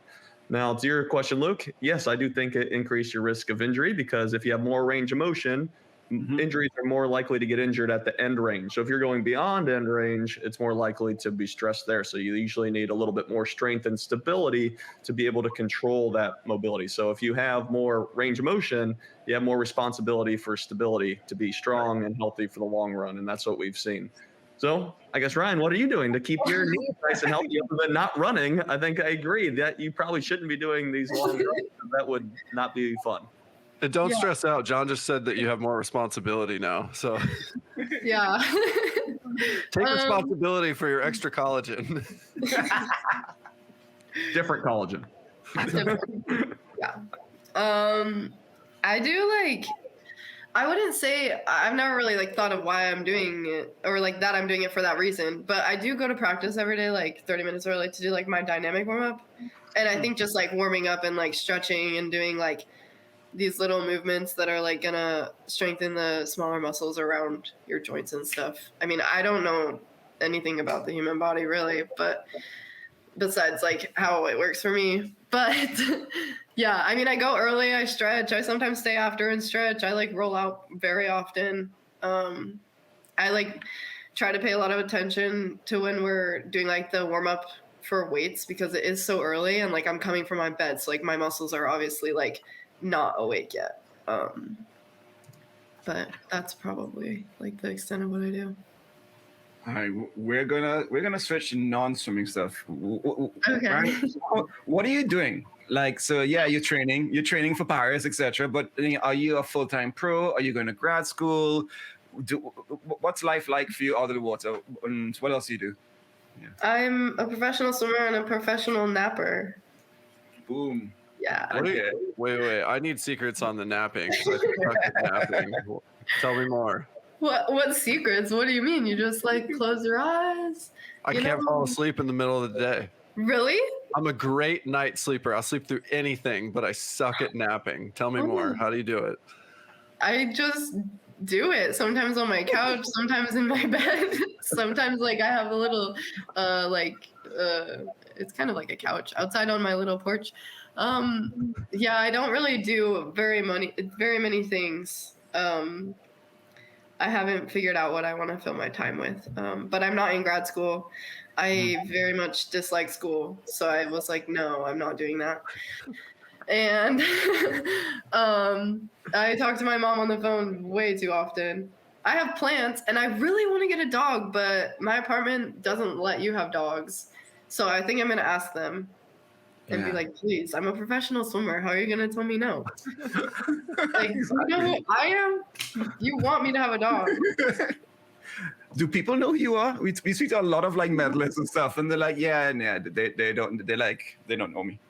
Now, to your question, Luke, yes, I do think it increased your risk of injury because if you have more range of motion, injuries are more likely to get injured at the end range. So if you're going beyond end range, it's more likely to be stressed there. So you usually need a little bit more strength and stability to be able to control that mobility. So if you have more range of motion, you have more responsibility for stability to be strong and healthy for the long run. And that's what we've seen. So I guess, Ryan, what are you doing to keep your knees nice and healthy other than not running? I think I agree that you probably shouldn't be doing these long runs. That would not be fun. And don't Yeah. stress out. John just said that you have more responsibility now. So Yeah. take responsibility for your extra collagen. Different collagen. Yeah. I do like, I wouldn't say, I've never really like thought of why I'm doing it or like that I'm doing it for that reason, but I do go to practice every day, like 30 minutes early to do like my dynamic warm up. And I think just like warming up and like stretching and doing like these little movements that are like gonna strengthen the smaller muscles around your joints and stuff. I mean, I don't know anything about the human body really, but besides like how it works for me. But yeah, I mean, I go early, I stretch, I sometimes stay after and stretch. I like roll out very often. I like try to pay a lot of attention to when we're doing like the warm up for weights because it is so early and like I'm coming from my bed. So like my muscles are obviously like not awake yet. But that's probably like the extent of what I do. All right, we're gonna switch to non-swimming stuff. Okay. Right? What are you doing? Like, so yeah, you're training for Paris, etc. But are you a full-time pro? Are you going to grad school? What's life like for you out of the water? And what else do you do? Yeah. I'm a professional swimmer and a professional napper. Boom. Yeah. Okay. Wait. I need secrets on the napping. I suck at napping. Tell me more. What secrets? What do you mean? You just like close your eyes? I can't fall asleep in the middle of the day. Really? I'm a great night sleeper. I'll sleep through anything, but I suck at napping. Tell me more. How do you do it? I just do it. Sometimes on my couch, sometimes in my bed. Sometimes like I have a little it's kind of like a couch outside on my little porch. Yeah, I don't really do very many things. I haven't figured out what I want to fill my time with. But I'm not in grad school. I very much dislike school. So I was like, no, I'm not doing that. And I talk to my mom on the phone way too often. I have plants and I really want to get a dog, but my apartment doesn't let you have dogs. So I think I'm going to ask them and be like, please, I'm a professional swimmer. How are you going to tell me no? Like, you know who I am? You want me to have a dog. Do people know who you are? We speak to a lot of like medalists and stuff, and they're like, yeah, they don't know me.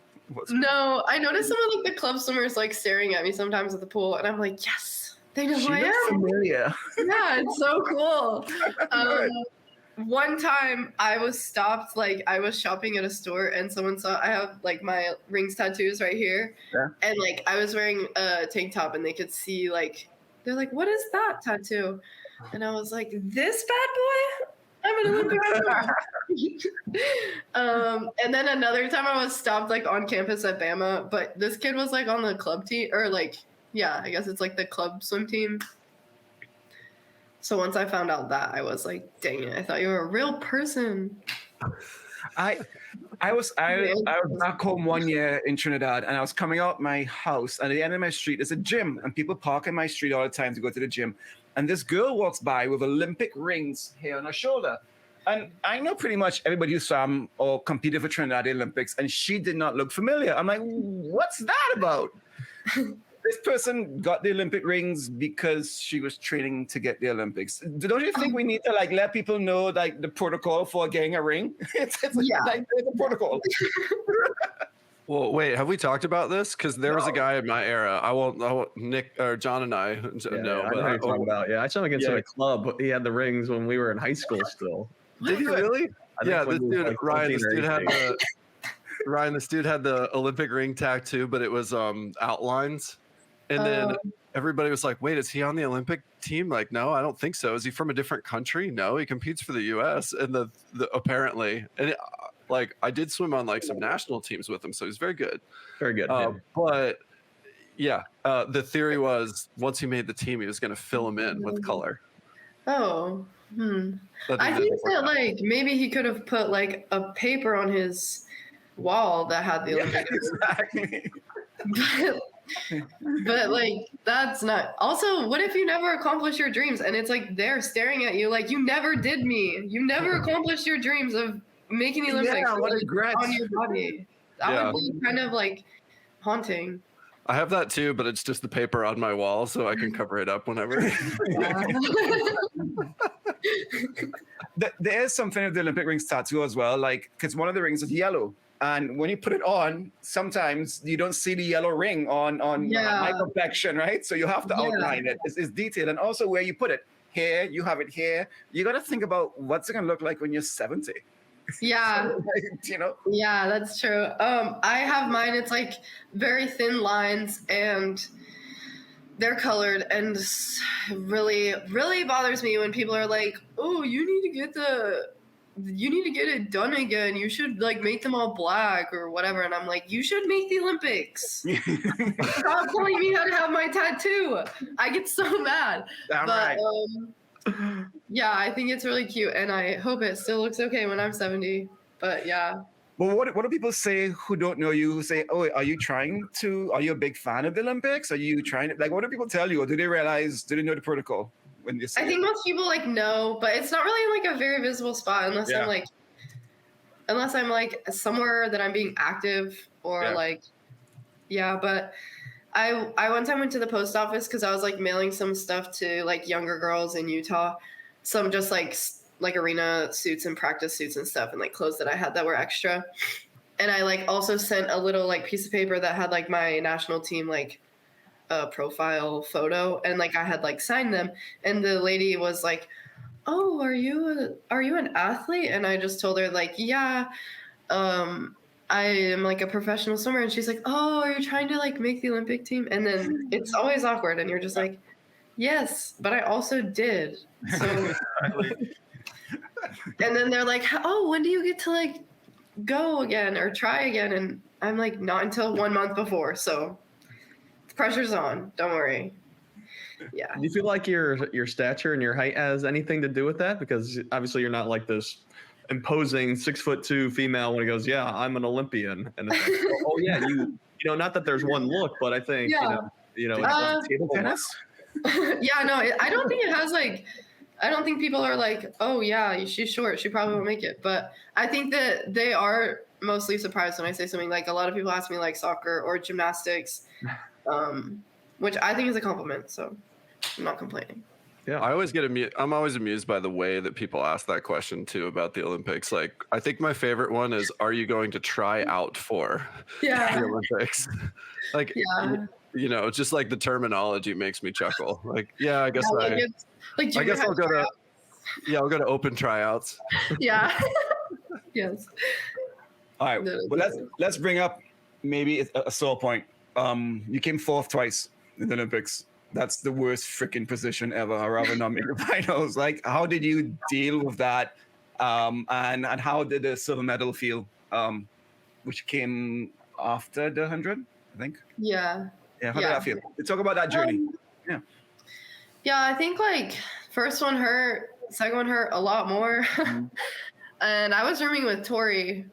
No, I notice some of like the club swimmers like staring at me sometimes at the pool, and I'm like, yes, they know who I am. Familiar. Yeah, it's so cool. One time I was stopped, like I was shopping at a store and someone saw I have like my rings tattoos right here. Yeah. And like I was wearing a tank top and they could see like, they're like, what is that tattoo? And I was like, this bad boy? I'm an Olympic swimmer. And then another time I was stopped like on campus at Bama, but this kid was like on the club team or like, yeah, I guess it's like the club swim team. So once I found out that, I was like, dang it, I thought you were a real person. I was back home one year in Trinidad, and I was coming out my house, and at the end of my street is a gym, and people park in my street all the time to go to the gym. And this girl walks by with Olympic rings here on her shoulder. And I know pretty much everybody who swam or competed for Trinidad Olympics, and she did not look familiar. I'm like, what's that about? This person got the Olympic rings because she was training to get the Olympics. Don't you think we need to like let people know like the protocol for getting a ring? It's like the protocol. Well, wait, have we talked about this? Because there was a guy in my era. I won't Nick or John and I know. I know what you're talking about. Yeah, I saw him against a club. He had the rings when we were in high school still. Did he really? Yeah, this dude, like Ryan, this dude had the Olympic ring tattoo, but it was outlines. And then everybody was like, wait, is he on the Olympic team? Like, no, I don't think so. Is he from a different country? No, he competes for the US. And the apparently, and like I did swim on like some national teams with him, so he's very good. Very good. But yeah, the theory was once he made the team, he was going to fill him in with color. Oh, I think that like maybe he could have put like a paper on his wall that had the Olympic. Exactly. But like that's not. Also, what if you never accomplish your dreams and it's like they're staring at you like you never did me. You never accomplished your dreams of making the Olympics what regrets on your body. That would be kind of like haunting. I have that too, but it's just the paper on my wall, so I can cover it up whenever. There is something with the Olympic rings tattoo as well, like because one of the rings is yellow, and when you put it on, sometimes you don't see the yellow ring on my complexion, right? So you have to outline it. It's detailed, and also where you put it. Here, you have it here. You got to think about what's it gonna look like when you're 70. Yeah. So, you know. Yeah, that's true. I have mine. It's like very thin lines and they're colored, and really, really bothers me when people are like, "Oh, you need to get it done again. You should like make them all black or whatever." And I'm like, "You should make the Olympics. Stop telling me how to have my tattoo." I get so mad. Damn But right. yeah, I think it's really cute, and I hope it still looks okay when I'm 70. But yeah. Well, what do people say who don't know you? Who say, "Oh, are you a big fan of the Olympics? Are you trying to, like, what do people tell you? Or do they know the protocol when they say I think most people like know, but it's not really like a very visible spot unless I'm like somewhere that I'm being active or but I one time went to the post office because I was like mailing some stuff to like younger girls in Utah, some just like arena suits and practice suits and stuff, and like clothes that I had that were extra. And I like also sent a little like piece of paper that had like my national team like a profile photo, and like I had like signed them, and the lady was like, "Oh, are you an athlete?" And I just told her like, "Yeah, I am like a professional swimmer." And she's like, "Oh, are you trying to like make the Olympic team?" And then it's always awkward, and you're just like, "Yes, but I also did." So and then they're like, "Oh, when do you get to like go again or try again?" And I'm like, "Not until 1 month before." So the pressure's on. Don't worry. Yeah. Do you feel like your stature and your height has anything to do with that? Because obviously you're not like this imposing 6'2" female when it goes, "Yeah, I'm an Olympian." And it's like, oh yeah, you know, not that there's one look, but I think you know, it's table tennis? Yeah, no, I don't think it has like. I don't think people are like, "Oh yeah, she's short. She probably won't make it." But I think that they are mostly surprised when I say something. Like a lot of people ask me like soccer or gymnastics, which I think is a compliment. So I'm not complaining. Yeah, I'm always amused by the way that people ask that question too about the Olympics. Like, I think my favorite one is, "Are you going to try out for the Olympics?" Like, you know, just like the terminology makes me chuckle. Like, yeah, I guess I guess I'll go to open tryouts. Yeah. Yes. All right. Well, let's bring up maybe a sore point. You came fourth twice in the Olympics. That's the worst freaking position ever. I'd rather not make the finals. Like, how did you deal with that? And how did the silver medal feel? Which came after the 100, I think. Yeah. Yeah. How did that feel? Talk about that journey. Yeah, I think like first one hurt, second one hurt a lot more. And I was rooming with Tori,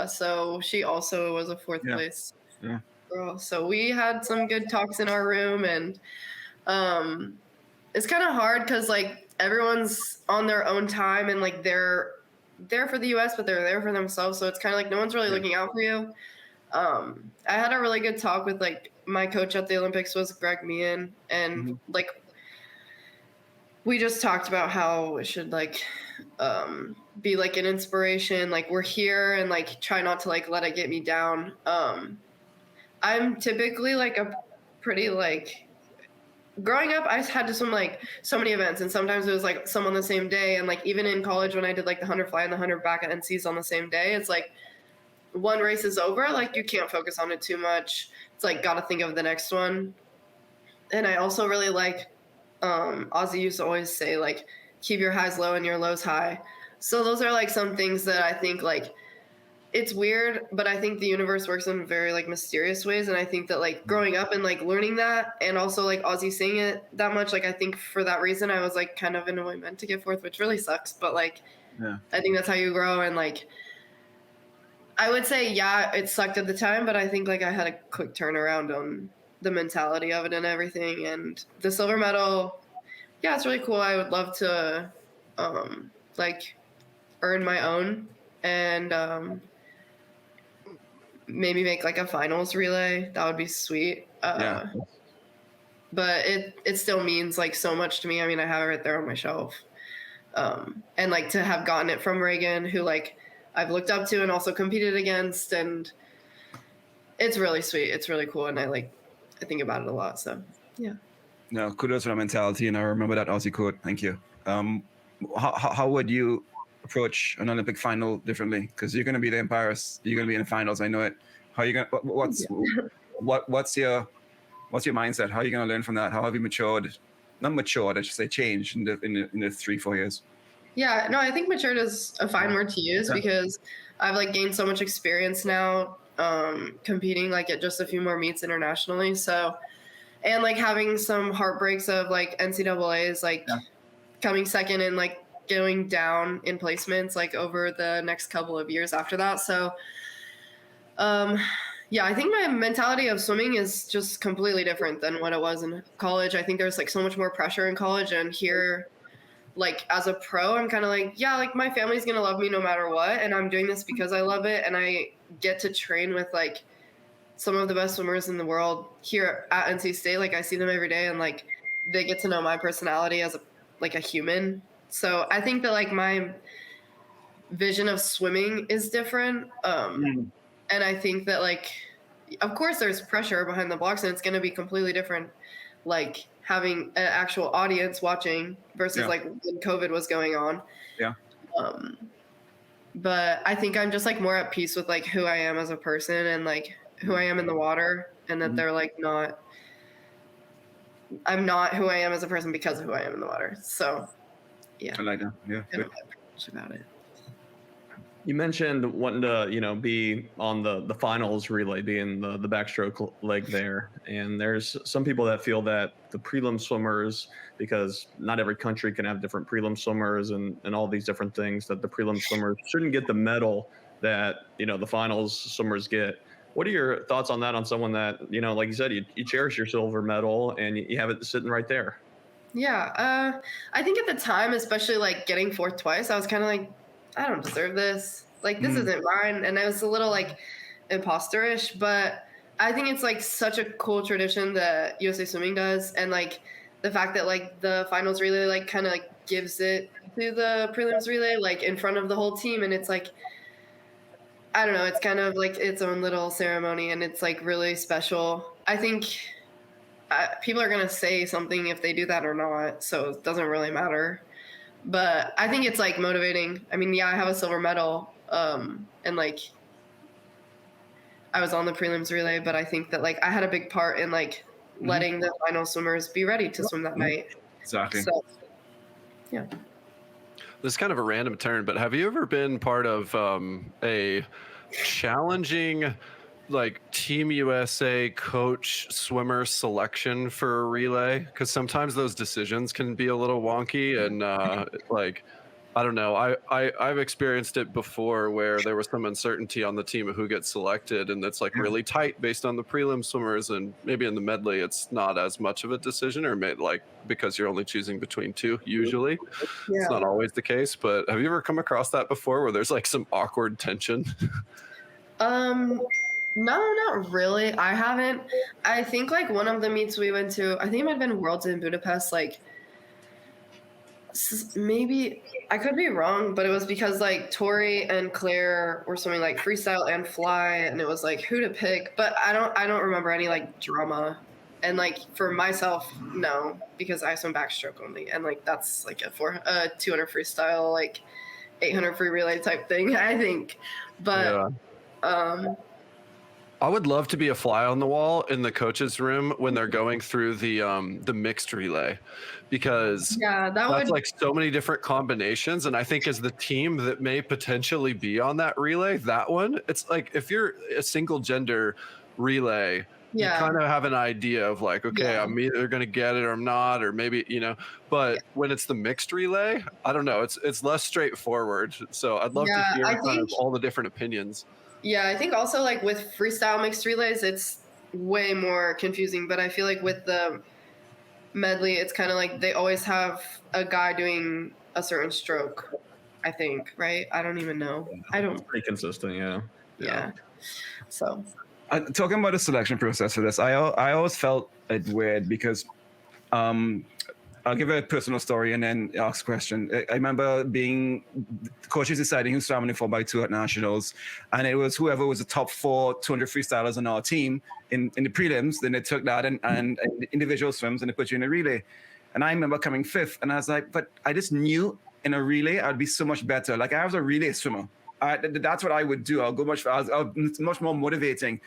so she also was a fourth place girl. So we had some good talks in our room, and it's kind of hard because like everyone's on their own time, and like they're there for the US, but they're there for themselves. So it's kind of like no one's really looking out for you. I had a really good talk with like my coach at the Olympics was Greg Meehan, and like we just talked about how it should like be like an inspiration, like we're here, and like try not to like let it get me down. I'm typically like a pretty like growing up I had to swim like so many events, and sometimes it was like some on the same day, and like even in college when I did like the 100 fly and the 100 back at NC's on the same day, it's like one race is over, like you can't focus on it too much. It's like gotta think of the next one. And I also really like Ozzy used to always say like keep your highs low and your lows high. So those are like some things that I think like it's weird, but I think the universe works in very like mysterious ways. And I think that like growing up and like learning that, and also like Ozzy saying it that much, like I think for that reason I was like kind of in a way meant to get fourth, which really sucks. But like I think that's how you grow. And like I would say it sucked at the time, but I think like I had a quick turnaround on the mentality of it and everything. And the silver medal, it's really cool. I would love to like earn my own, and maybe make like a finals relay. That would be sweet. Yeah. But it still means like so much to me. I mean, I have it right there on my shelf. And like to have gotten it from Reagan, who like I've looked up to and also competed against, and it's really sweet. It's really cool, and I think about it a lot. So yeah. No, kudos for that mentality, and I remember that Aussie quote. Thank you. How would you approach an Olympic final differently? Because you're going to be there in Paris. You're going to be in the finals. I know it. How are you going? What's your mindset? How are you going to learn from that? How have you matured? Not matured, I should say, changed in the 3-4 years. Yeah, no, I think matured is a fine word to use because I've like gained so much experience now, competing like at just a few more meets internationally. So, and like having some heartbreaks of like NCAAs, like coming second and like going down in placements like over the next couple of years after that. So, yeah, I think my mentality of swimming is just completely different than what it was in college. I think there's like so much more pressure in college, and here, like as a pro, I'm kind of like, yeah, like my family's going to love me no matter what. And I'm doing this because I love it. And I get to train with like some of the best swimmers in the world here at NC State. Like I see them every day, and like they get to know my personality as a human. So I think that like my vision of swimming is different. And I think that like, of course there's pressure behind the blocks, and it's going to be completely different. Like having an actual audience watching versus like when COVID was going on. Yeah. But I think I'm just like more at peace with like who I am as a person and like who I am in the water, and that they're like I'm not who I am as a person because of who I am in the water. So yeah. I like that. Yeah. Good. About it. You mentioned wanting to, be on the finals relay, being the backstroke leg there. And there's some people that feel that the prelim swimmers, because not every country can have different prelim swimmers and all these different things, that the prelim swimmers shouldn't get the medal that, the finals swimmers get. What are your thoughts on that, on someone that, like you said, you cherish your silver medal and you have it sitting right there? Yeah. I think at the time, especially like getting fourth twice, I was kind of like, I don't deserve this. Like, this isn't mine. And I was a little like imposter-ish, but I think it's like such a cool tradition that USA Swimming does. And like the fact that like the finals relay, like kind of like gives it to the prelims relay, like in front of the whole team. And it's like, I don't know, it's kind of like its own little ceremony, and it's like really special. I think people are going to say something if they do that or not. So it doesn't really matter. But I think it's like motivating. I mean, yeah, I have a silver medal, and like I was on the prelims relay, but I think that like I had a big part in like letting the final swimmers be ready to swim that night. Exactly. So, yeah. This is kind of a random turn, but have you ever been part of a challenging like Team USA coach swimmer selection for a relay? Because sometimes those decisions can be a little wonky, and like I don't know, I've experienced it before where there was some uncertainty on the team of who gets selected, and it's like really tight based on the prelim swimmers, and maybe in the medley it's not as much of a decision, or like because you're only choosing between two usually. It's not always the case, but have you ever come across that before where there's like some awkward tension? No, not really. I haven't. I think like one of the meets we went to, I think it might have been Worlds in Budapest, like maybe, I could be wrong, but it was because like Tori and Claire were swimming like freestyle and fly, and it was like who to pick, but I don't remember any like drama. And like for myself, no, because I swim backstroke only, and like that's like a 200 freestyle, like 800 free relay type thing, I think. But I would love to be a fly on the wall in the coach's room when they're going through the mixed relay, because that's like so many different combinations. And I think as the team that may potentially be on that relay, that one, it's like if you're a single gender relay, you kind of have an idea of like, okay, I'm either going to get it or I'm not, or maybe, but when it's the mixed relay, I don't know. It's less straightforward. So I'd love to hear kind of all the different opinions. Yeah, I think also like with freestyle mixed relays, it's way more confusing. But I feel like with the medley, it's kind of like they always have a guy doing a certain stroke, I think, right? I don't even know. It's pretty consistent, yeah. So Talking about the selection process for this, I always felt it weird because I'll give a personal story and then ask a question. I remember being coaches deciding who's swimming in 4x2 at nationals, and it was whoever was the top 4 200 freestylers on our team in the prelims. Then they took that and individual swims and they put you in a relay. And I remember coming 5th, and I was like, but I just knew in a relay I'd be so much better. Like I was a relay swimmer. That's what I would do. I'll go it's much more motivating.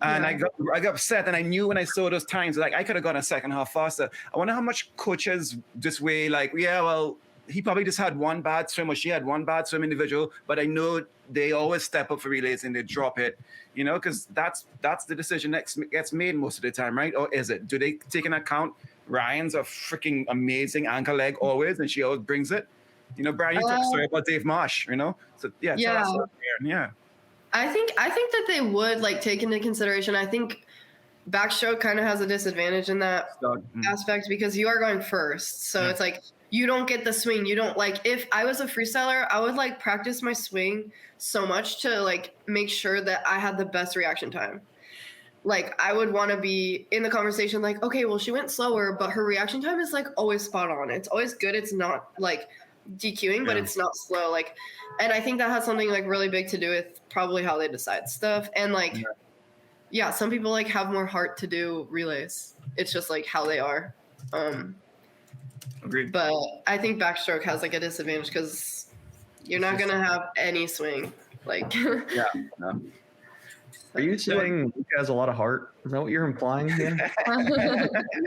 And I got upset, and I knew when I saw those times, like I could have gone a second half faster. I wonder how much coaches this way, like, yeah, well, he probably just had one bad swim, or she had one bad swim individual, but I know they always step up for relays and they drop it, you know, because that's the decision that gets made most of the time, right? Or is it? Do they take into account Ryan's a freaking amazing ankle leg always, and she always brings it? You know, Brian, you talked a story about Dave Marsh, you know? So yeah. Yeah. I think that they would like take into consideration. I think backstroke kind of has a disadvantage in that aspect because you are going first. So it's like you don't get the swing. You don't like if I was a freestyler, I would like practice my swing so much to like make sure that I had the best reaction time. Like I would want to be in the conversation like, okay, well, she went slower, but her reaction time is like always spot on. It's always good. It's not like DQing, but it's not slow. Like, and I think that has something like really big to do with probably how they decide stuff. And like, some people like have more heart to do relays. It's just like how they are. Agreed. But I think backstroke has like a disadvantage because you're not gonna have any swing. Like, Are you saying Luke has a lot of heart? Is that what you're implying here? I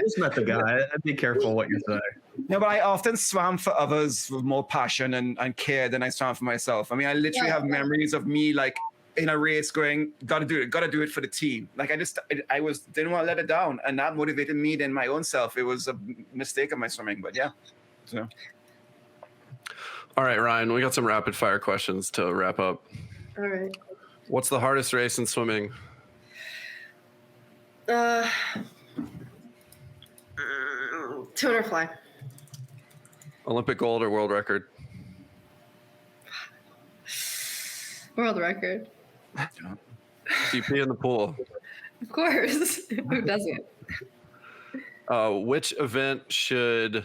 just met the guy. I'd be careful what you say. No, but I often swam for others with more passion and care than I swam for myself. I mean, I literally have memories of me like in a race going, gotta do it for the team. Like didn't want to let it down, and that motivated me than my own self. It was a mistake of my swimming, but yeah. So. All right, Ryan, we got some rapid fire questions to wrap up. all right. What's the hardest race in swimming? 200 fly. Olympic gold or world record? World record. DP in the pool. Of course. Who doesn't? Which event should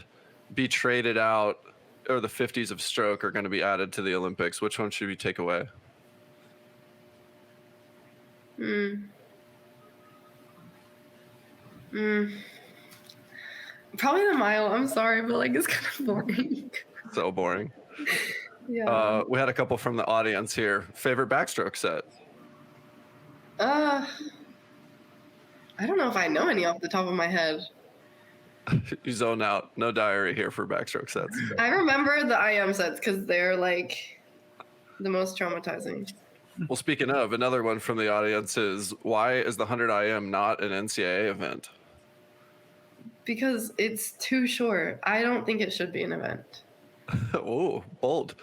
be traded out, or the 50s of stroke are going to be added to the Olympics? Which one should we take away? Probably the mile. I'm sorry, but like it's kind of boring. So boring. Yeah. We had a couple from the audience here. Favorite backstroke set? I don't know if I know any off the top of my head. You zone out. No diary here for backstroke sets. I remember the IM sets because they're like the most traumatizing. Well, speaking of, another one from the audience is, why is the 100 IM not an NCAA event? Because it's too short. I don't think it should be an event. Oh, bold.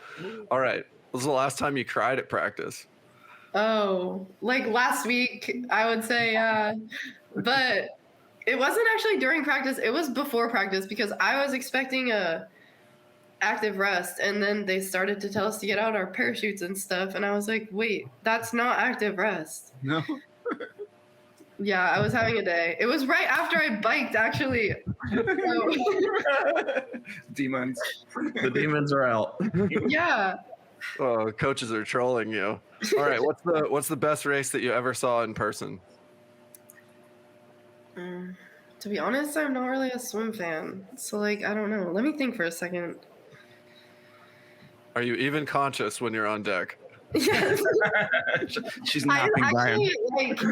All right. When was the last time you cried at practice? Oh, like last week, I would say, but it wasn't actually during practice. It was before practice because I was expecting a active rest, and then they started to tell us to get out our parachutes and stuff, and I was like, wait, that's not active rest. No. Yeah, I was having a day. It was right after I biked, actually. So, Demons. The demons are out. yeah. Oh, coaches are trolling you. All right, what's the best race that you ever saw in person? To be honest, I'm not really a swim fan, so like I don't know. Let me think for a second. Are you even conscious when you're on deck? Yes. She's I'm napping, Brian. actually like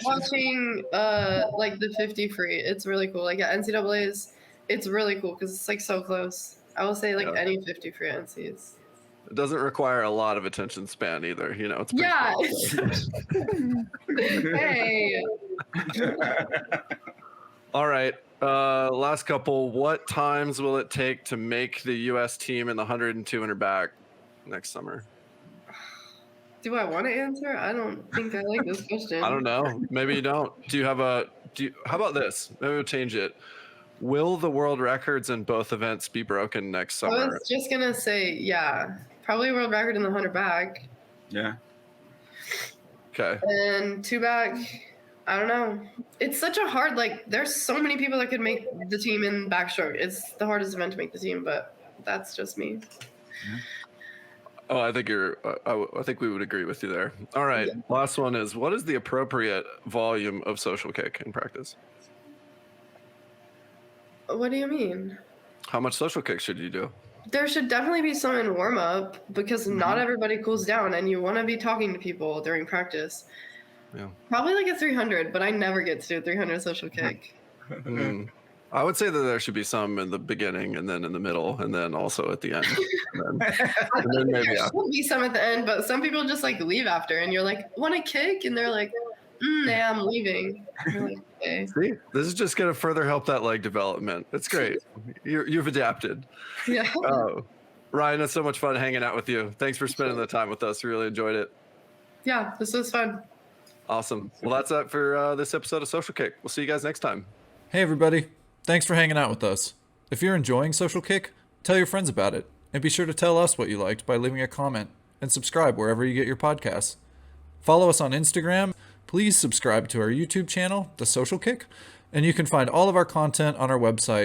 watching like the 50 free. It's really cool. Like at NCAA's, it's really cool because it's like so close. I will say like any 50 free NCs. It doesn't require a lot of attention span either. You know, it's pretty yeah. Hey. All right. Last couple. What times will it take to make the U.S. team in the 100 and 200 back next summer? Do I want to answer? I don't think I like this question. I don't know. Maybe you don't. How about this? Maybe we'll change it. Will the world records in both events be broken next summer? I was just gonna say, yeah, probably world record in the 100 back. Yeah. Okay. And two back, I don't know. It's such a hard, like, there's so many people that could make the team in backstroke. It's the hardest event to make the team, but that's just me. Oh, I think I think we would agree with you there. All right. Yeah. Last one is, what is the appropriate volume of social kick in practice? What do you mean? How much social kick should you do? There should definitely be some in warm up because not everybody cools down and you want to be talking to people during practice. Yeah. Probably like a 300, but I never get to do a 300 social kick. I would say that there should be some in the beginning and then in the middle and then also at the end. and then maybe There after. should be some at the end, but some people just like leave after and you're like, want a kick? And they're like, nah, I'm leaving. You're like, okay. See, this is just going to further help that leg development. It's great. You've adapted. Yeah. Ryan, it's so much fun hanging out with you. Thanks for spending the time with us. Really enjoyed it. Yeah, this was fun. Awesome. Well, that's it for this episode of Social Kick. We'll see you guys next time. Hey everybody, thanks for hanging out with us. If you're enjoying Social Kick, tell your friends about it, and be sure to tell us what you liked by leaving a comment, and subscribe wherever you get your podcasts. Follow us on Instagram, please subscribe to our YouTube channel, The Social Kick, and you can find all of our content on our website,